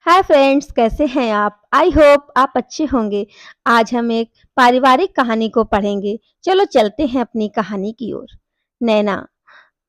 Hi friends, कैसे हैं आप? आई होप आप अच्छे होंगे। आज हम एक पारिवारिक कहानी को पढ़ेंगे। चलो चलते हैं अपनी कहानी की ओर। नैना,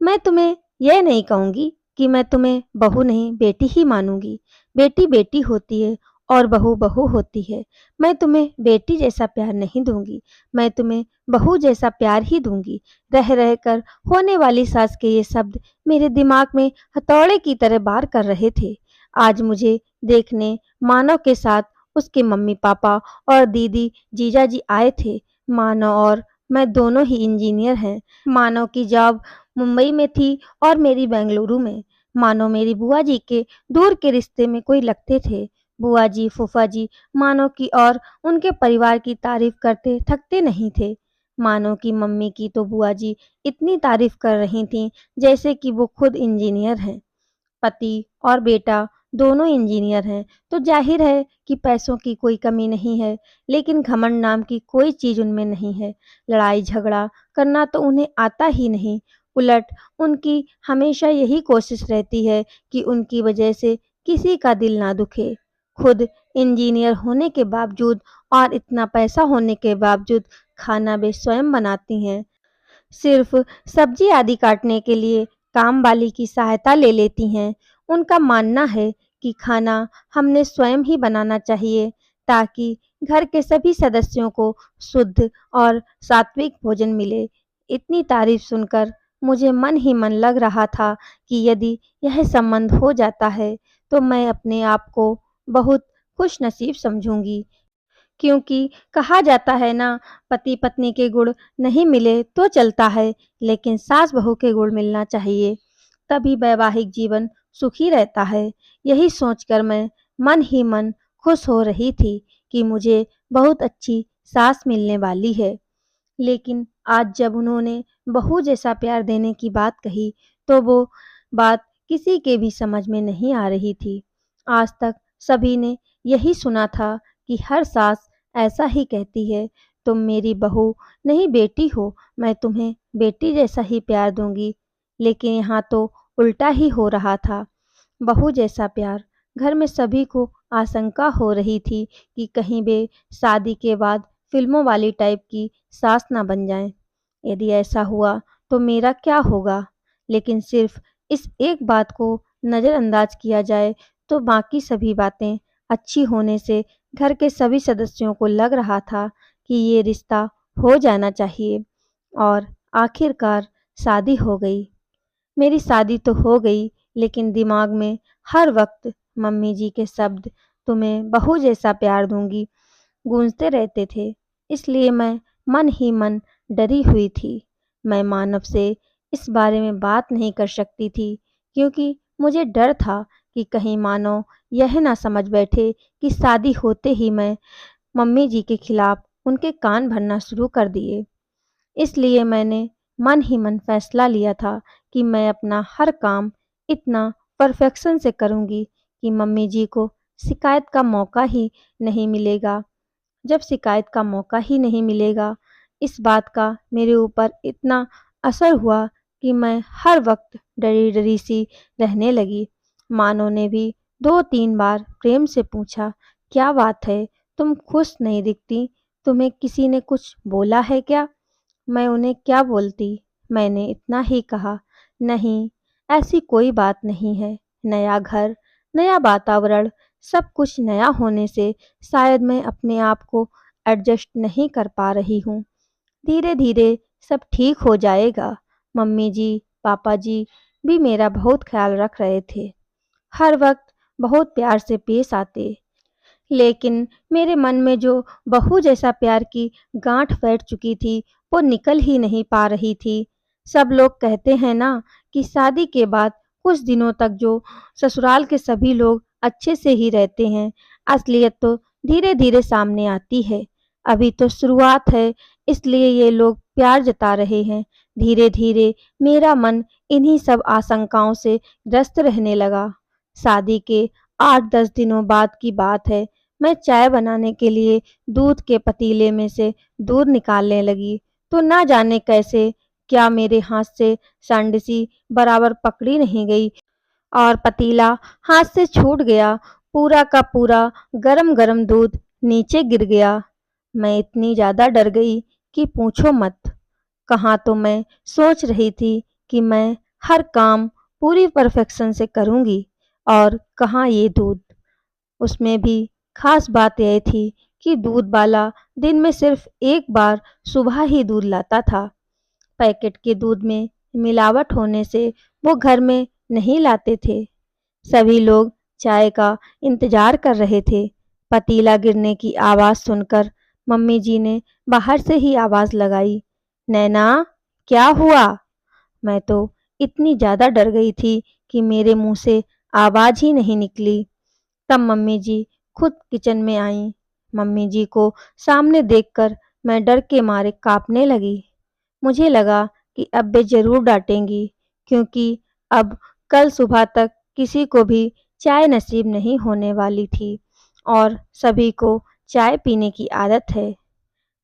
मैं तुम्हें यह नहीं कहूंगी कि मैं तुम्हें बहू नहीं बेटी ही मानूंगी। बेटी बेटी होती है और बहू बहू होती है। मैं तुम्हें बेटी जैसा प्यार नहीं दूंगी, मैं तुम्हें बहू जैसा प्यार ही दूंगी। रह रह कर होने वाली सास के ये शब्द मेरे दिमाग में हथौड़े की तरह वार कर रहे थे। आज मुझे देखने मानव के साथ उसके मम्मी पापा और दीदी जीजाजी आए थे। मानव और मैं दोनों ही इंजीनियर हैं। मानव की जॉब मुंबई में थी और मेरी बेंगलुरु में। मानो मेरी बुआ जी के दूर के रिश्ते में कोई लगते थे। बुआ जी फूफा जी मानो की और उनके परिवार की तारीफ करते थकते नहीं थे। मानो की मम्मी की तो बुआ जी इतनी तारीफ कर रही थीं जैसे कि वो खुद इंजीनियर हैं। पति और बेटा दोनों इंजीनियर हैं तो जाहिर है कि पैसों की कोई कमी नहीं है, लेकिन घमंड नाम की कोई चीज उनमें नहीं है। लड़ाई झगड़ा करना तो उन्हें आता ही नहीं। उलट उनकी हमेशा यही कोशिश रहती है कि उनकी वजह से किसी का दिल ना दुखे। खुद इंजीनियर होने के बावजूद और इतना पैसा होने के बावजूद खाना वे स्वयं बनाती हैं। सिर्फ सब्जी आदि काटने के लिए काम वाली की सहायता ले लेती हैं। उनका मानना है कि खाना हमने स्वयं ही बनाना चाहिए ताकि घर के सभी सदस्यों को शुद्ध और सात्विक भोजन मिले। इतनी तारीफ सुनकर मुझे मन ही मन लग रहा था कि यदि यह संबंध हो जाता है तो मैं अपने आप को बहुत खुश नसीब समझूंगी। क्योंकि कहा जाता है ना, पति पत्नी के गुण नहीं मिले तो चलता है, लेकिन सास बहू के गुण मिलना चाहिए, तभी वैवाहिक जीवन सुखी रहता है। यही सोचकर मैं मन ही मन खुश हो रही थी कि मुझे बहुत अच्छी सास मिलने वाली है। लेकिन आज जब उन्होंने बहू जैसा प्यार देने की बात कही तो वो बात किसी के भी समझ में नहीं आ रही थी। आज तक सभी ने यही सुना था कि हर सास ऐसा ही कहती है, तुम मेरी बहू नहीं बेटी हो, मैं तुम्हें बेटी जैसा ही प्यार दूंगी। लेकिन यहाँ तो उल्टा ही हो रहा था। बहू जैसा प्यार, घर में सभी को आशंका हो रही थी कि कहीं वे शादी के बाद फिल्मों वाली टाइप की सास ना बन जाएं। यदि ऐसा हुआ तो मेरा क्या होगा? लेकिन सिर्फ इस एक बात को नज़रअंदाज किया जाए तो बाकी सभी बातें अच्छी होने से घर के सभी सदस्यों को लग रहा था कि ये रिश्ता हो जाना चाहिए। और आखिरकार शादी हो गई। मेरी शादी तो हो गई, लेकिन दिमाग में हर वक्त मम्मी जी के शब्द, तुम्हें बहू जैसा प्यार दूंगी, गूंजते रहते थे। इसलिए मैं मन ही मन डरी हुई थी। मैं मानव से इस बारे में बात नहीं कर सकती थी क्योंकि मुझे डर था कि कहीं मानव यह ना समझ बैठे कि शादी होते ही मैं मम्मी जी के खिलाफ उनके कान भरना शुरू कर दिए। इसलिए मैंने मन ही मन फैसला लिया था कि मैं अपना हर काम इतना परफेक्शन से करूँगी कि मम्मी जी को शिकायत का मौका ही नहीं मिलेगा। जब शिकायत का मौका ही नहीं मिलेगा, इस बात का मेरे ऊपर इतना असर हुआ कि मैं हर वक्त डरी-डरी सी रहने लगी। मानो ने भी 2-3 बार प्रेम से पूछा, क्या बात है? तुम खुश नहीं दिखती, तुम्हें किसी ने कुछ बोला है क्या? मैं उन्हें क्या बोलती? मैंने इतना ही कहा, नहीं, ऐसी कोई बात नहीं है। नया घर, नया वातावरण, सब कुछ नया होने से शायद मैं अपने आप को एडजस्ट नहीं कर पा रही हूँ। धीरे-धीरे सब ठीक हो जाएगा। मम्मी जी, पापा जी भी मेरा बहुत ख्याल रख रहे थे। हर वक्त बहुत प्यार से पेश आते। लेकिन मेरे मन में जो बहू जैसा प्यार की गांठ बैठ चुकी थी, वो निकल ही नहीं पा रही थी। सब लोग कहते हैं ना कि शादी के बाद कुछ दिनों तक जो ससुराल के सभी लोग अच्छे से ही रहते हैं, असलियत तो धीरे-धीरे सामने आती है। अभी तो शुरुआत है, इसलिए ये लोग प्यार जता रहे हैं। धीरे-धीरे मेरा मन इन्हीं सब आशंकाओं से ग्रस्त रहने लगा। शादी के 8-10 दिनों बाद की बात है। मैं चाय बनाने के लिए दूध के पतीले में से दूध निकालने लगी तो ना जाने कैसे क्या मेरे हाथ से सांडसी बराबर पकड़ी नहीं गई और पतीला हाथ से छूट गया। पूरा का पूरा गरम-गरम दूध नीचे गिर गया। मैं इतनी ज़्यादा डर गई कि पूछो मत। कहाँ तो मैं सोच रही थी कि मैं हर काम पूरी परफेक्शन से करूँगी और कहाँ ये दूध। उसमें भी ख़ास बात यह थी कि दूध वाला दिन में सिर्फ़ एक बार सुबह ही दूध लाता था। पैकेट के दूध में मिलावट होने से वो घर में नहीं लाते थे। सभी लोग चाय का इंतजार कर रहे थे। पतीला गिरने की आवाज़ सुनकर मम्मी जी ने बाहर से ही आवाज़ लगाई, नैना, क्या हुआ? मैं तो इतनी ज़्यादा डर गई थी कि मेरे मुंह से आवाज़ ही नहीं निकली। तब मम्मी जी खुद किचन में आईं। मम्मी जी को सामने देखकर मैं डर के मारे काँपने लगी। मुझे लगा कि अब वे ज़रूर डाँटेंगी, क्योंकि अब कल सुबह तक किसी को भी चाय नसीब नहीं होने वाली थी और सभी को चाय पीने की आदत है।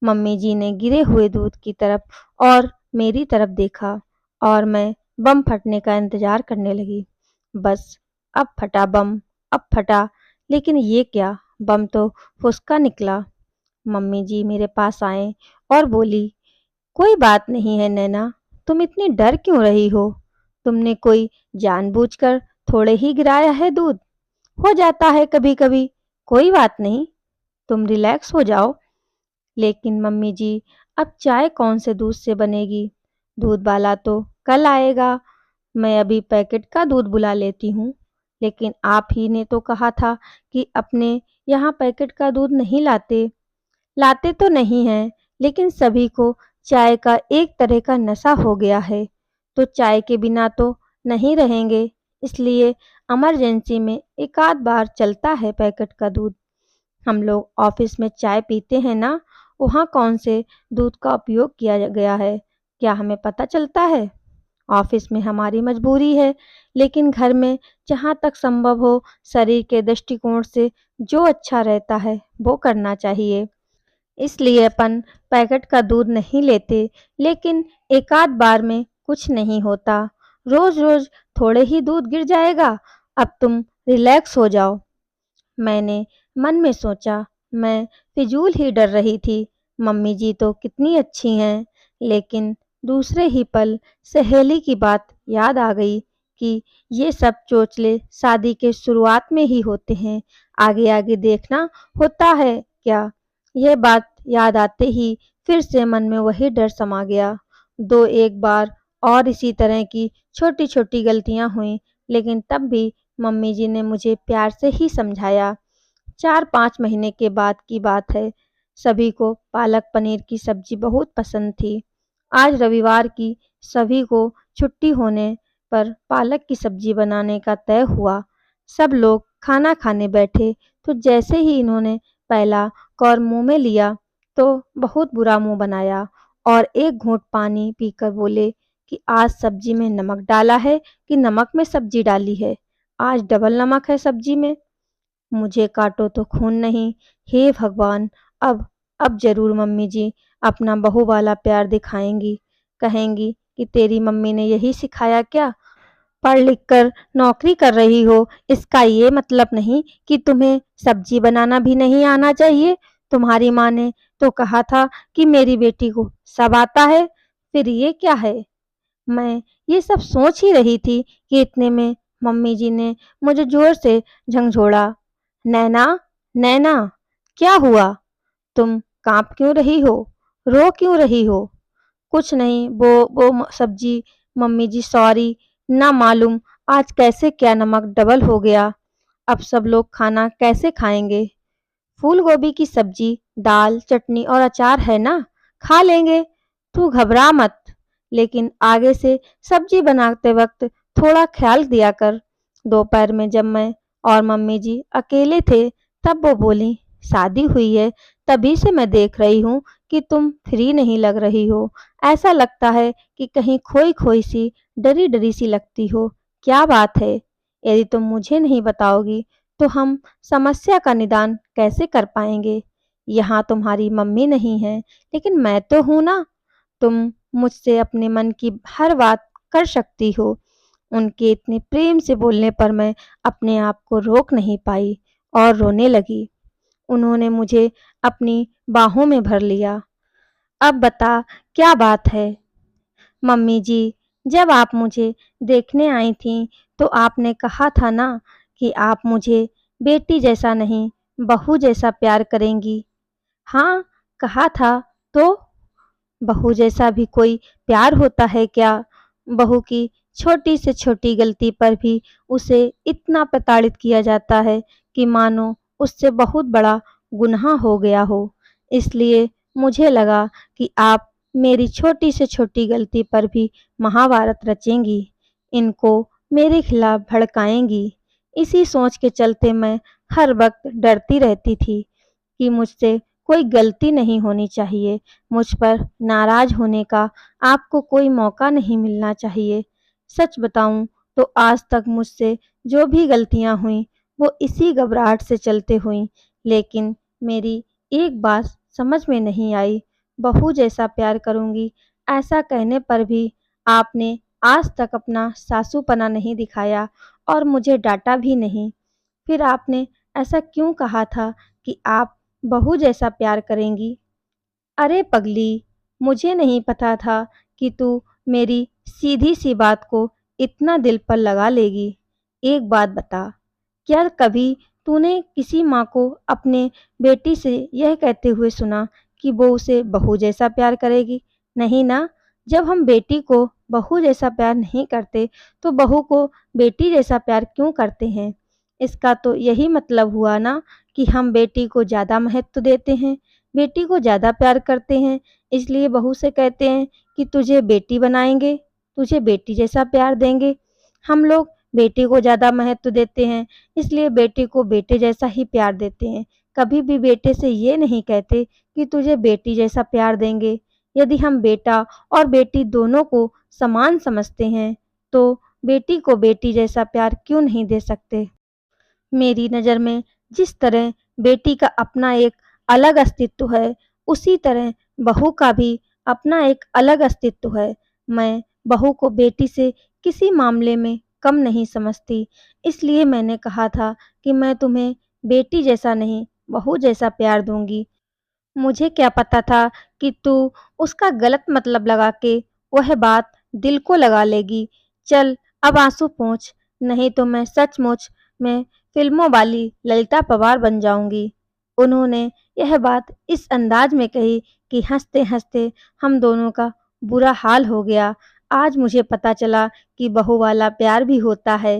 मम्मी जी ने गिरे हुए दूध की तरफ और मेरी तरफ देखा और मैं बम फटने का इंतज़ार करने लगी। बस अब फटा बम, अब फटा, लेकिन ये क्या, बम तो फुसका निकला। मम्मी जी मेरे पास आए और बोली, कोई बात नहीं है नैना, तुम इतनी डर क्यों रही हो? तुमने कोई जानबूझकर थोड़े ही गिराया है दूध, हो जाता है कभी-कभी, कोई बात नहीं, तुम रिलैक्स हो जाओ। लेकिन मम्मी जी, अब चाय कौन से दूध से बनेगी? दूध वाला तो कल आएगा। मैं अभी पैकेट का दूध बुला लेती हूँ। लेकिन आप ही ने तो कहा था कि अपने यहाँ पैकेट का दूध नहीं लाते। लाते तो नहीं हैं, लेकिन सभी को चाय का एक तरह का नशा हो गया है, तो चाय के बिना तो नहीं रहेंगे। इसलिए इमरजेंसी में एक आध बार चलता है पैकेट का दूध। हम लोग ऑफिस में चाय पीते हैं ना, वहाँ कौन से दूध का उपयोग किया गया है, क्या हमें पता चलता है? ऑफिस में हमारी मजबूरी है, लेकिन घर में जहाँ तक संभव हो शरीर के दृष्टिकोण से जो अच्छा रहता है वो करना चाहिए। इसलिए अपन पैकेट का दूध नहीं लेते, लेकिन एकाध बार में कुछ नहीं होता। रोज-रोज थोड़े ही दूध गिर जाएगा, अब तुम रिलैक्स हो जाओ। मैंने मन में सोचा, मैं फिजूल ही डर रही थी। मम्मी जी तो कितनी अच्छी हैं, लेकिन दूसरे ही पल सहेली की बात याद आ गई कि ये सब चोचले शादी के शुरुआत में ही होते हैं, आगे-आगे देखना होता है क्या? यह बात याद आते ही फिर से मन में वही डर समा गया। 2-1 बार और इसी तरह की छोटी-छोटी गलतियाँ हुईं, लेकिन तब भी मम्मी जी ने मुझे प्यार से ही समझाया। 4-5 महीने के बाद की बात है। सभी को पालक पनीर की सब्जी बहुत पसंद थी। आज रविवार की सभी को छुट्टी होने पर पालक की सब्जी बनाने का तय हुआ। सब लोग खाना खाने बैठे तो जैसे ही इन्होंने पहला कौर मुँह में लिया तो बहुत बुरा मुँह बनाया और एक घूँट पानी पीकर बोले कि आज सब्जी में नमक डाला है कि नमक में सब्जी डाली है? आज डबल नमक है सब्जी में। मुझे काटो तो खून नहीं। हे भगवान! अब ज़रूर मम्मी जी अपना बहू वाला प्यार दिखाएँगी। कहेंगी कि तेरी मम्मी ने यही सिखाया क्या? पढ़ लिख कर नौकरी कर रही हो, इसका ये मतलब नहीं कि तुम्हें सब्जी बनाना भी नहीं आना चाहिए। तुम्हारी माँ ने तो कहा था कि मेरी बेटी को सब आता है, फिर ये क्या है? मैं ये सब सोच ही रही थी कि इतने में मम्मी जी ने मुझे ज़ोर से झंझोड़ा। नैना, नैना, क्या हुआ? तुम काँप क्यों रही हो? रो क्यों रही हो? कुछ नहीं, वो सब्जी, मम्मी जी सॉरी, ना मालूम आज कैसे क्या नमक डबल हो गया। अब सब लोग खाना कैसे खाएंगे? फूल गोभी की सब्जी, दाल, चटनी और अचार है ना, खा लेंगे। तू घबरा मत, लेकिन आगे से सब्जी बनाते वक्त थोड़ा ख्याल दिया कर। दोपहर में जब मैं और मम्मी जी अकेले थे, तब वो बोली, शादी हुई है, तभी से मैं देख रही हूँ कि तुम फ्री नहीं लग रही हो। ऐसा लगता है कि कहीं खोई-खोई सी, डरी-डरी सी लगती हो। क्या बात है? यदि तुम मुझे नहीं बताओगी, तो हम समस्या का निदान कैसे कर पाएंगे? यहाँ तुम्हारी मम्मी नहीं है, लेकिन मैं तो हूँ ना। तुम मुझसे अपने मन की हर बात कर सकती हो। उनके इतने प्रेम से बोलने पर मैं अपने आप को रोक नहीं पाई और रोने लगी। उन्होंने मुझे अपनी बाहों में भर लिया। अब बता क्या बात है? मम्मी जी, जब आप मुझे देखने आई थीं, तो आपने कहा था ना कि आप मुझे बेटी जैसा नहीं, बहू जैसा प्यार करेंगी। हाँ, कहा था तो? बहू जैसा भी कोई प्यार होता है क्या? बहू की छोटी से छोटी गलती पर भी उसे इतना प्रताड़ित किया जाता है कि मानो उससे बहुत बड़ा गुनाह हो गया हो। इसलिए मुझे लगा कि आप मेरी छोटी से छोटी गलती पर भी महाभारत रचेंगी, इनको मेरे खिलाफ भड़काएंगी। इसी सोच के चलते मैं हर वक्त डरती रहती थी कि मुझसे कोई गलती नहीं होनी चाहिए, मुझ पर नाराज़ होने का आपको कोई मौका नहीं मिलना चाहिए। सच बताऊँ तो आज तक मुझसे जो भी गलतियाँ हुईं, वो इसी घबराहट से चलते हुईं, लेकिन मेरी एक बात समझ में नहीं आई, बहू जैसा प्यार करूँगी, ऐसा कहने पर भी आपने आज तक अपना सासूपना नहीं दिखाया और मुझे डाँटा भी नहीं। फिर आपने ऐसा क्यों कहा था कि आप बहू जैसा प्यार करेंगी? अरे पगली, मुझे नहीं पता था कि तू मेरी सीधी-सी बात को इतना दिल पर लगा लेगी। एक बात बता, क्या कभी तूने किसी माँ को अपने बेटी से यह कहते हुए सुना कि वो उसे बहू जैसा प्यार करेगी? नहीं ना? जब हम बेटी को बहू जैसा प्यार नहीं करते, तो बहू को बेटी जैसा प्यार क्यों करते हैं? इसका तो यही मतलब हुआ ना कि हम बेटी को ज़्यादा महत्व देते हैं, बेटी को ज़्यादा प्यार करते हैं, इसलिए बहू से कहते हैं कि तुझे बेटी बनाएँगे, तुझे बेटी जैसा प्यार देंगे। हम लोग बेटी को ज़्यादा महत्व देते हैं, इसलिए बेटे को बेटे जैसा ही प्यार देते हैं। कभी भी बेटे से ये नहीं कहते कि तुझे बेटी जैसा प्यार देंगे। यदि हम बेटा और बेटी दोनों को समान समझते हैं, तो बेटी को बेटी जैसा प्यार क्यों नहीं दे सकते? मेरी नज़र में जिस तरह बेटी का अपना एक अलग अस्तित्व है, उसी तरह बहू का भी अपना एक अलग अस्तित्व है। मैं बहू को बेटी से किसी मामले में कम नहीं समझती, इसलिए मैंने कहा था कि मैं तुम्हें बेटी जैसा नहीं, बहू जैसा प्यार दूँगी। मुझे क्या पता था कि तू उसका गलत मतलब लगा के वह बात दिल को लगा लेगी। चल अब आँसू पोंछ, नहीं तो मैं सचमुच में फ़िल्मों वाली ललिता पवार बन जाऊँगी। उन्होंने यह बात इस अंदाज में कही कि हँसते-हँसते हम दोनों का बुरा हाल हो गया। आज मुझे पता चला कि बहू वाला प्यार भी होता है।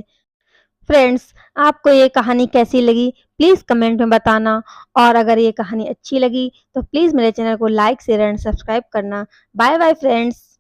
फ्रेंड्स, आपको ये कहानी कैसी लगी प्लीज़ कमेंट में बताना और अगर ये कहानी अच्छी लगी तो प्लीज़ मेरे चैनल को लाइक शेयर एंड सब्सक्राइब करना। Bye bye friends.